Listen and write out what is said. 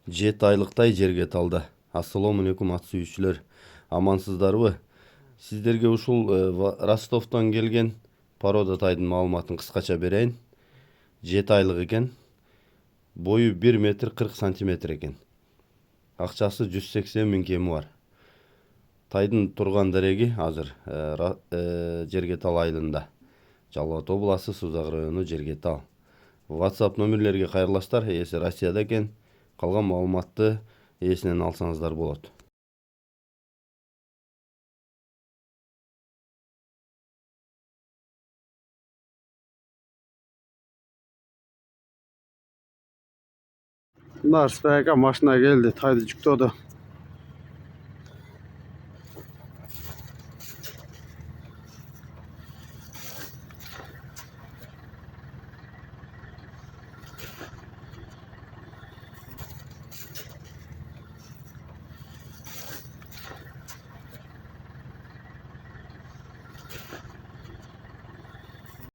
Жети айлыктай Жергеталда. Ассаламу алейкум ат сүйүүчүлөр. Амансыздарбы? Сиздерге ушул Ростовдон келген порода тайдын маалыматын кыскача берейин. 7 айлык экен. Бою 1 метр 40 сантиметр экен. Акчасы 180 миң кеми бар. Тайдын турган дереги азыр Жергетал айылында. Жалал Абад областы Сузак району Жергетал. WhatsApp номерлерге кайрылаштар. Эси Россияда экен. Калган маалыматты эсинен алсаңыздар болот. Мына Арыспай ака машина келди, тайды жүктөдү.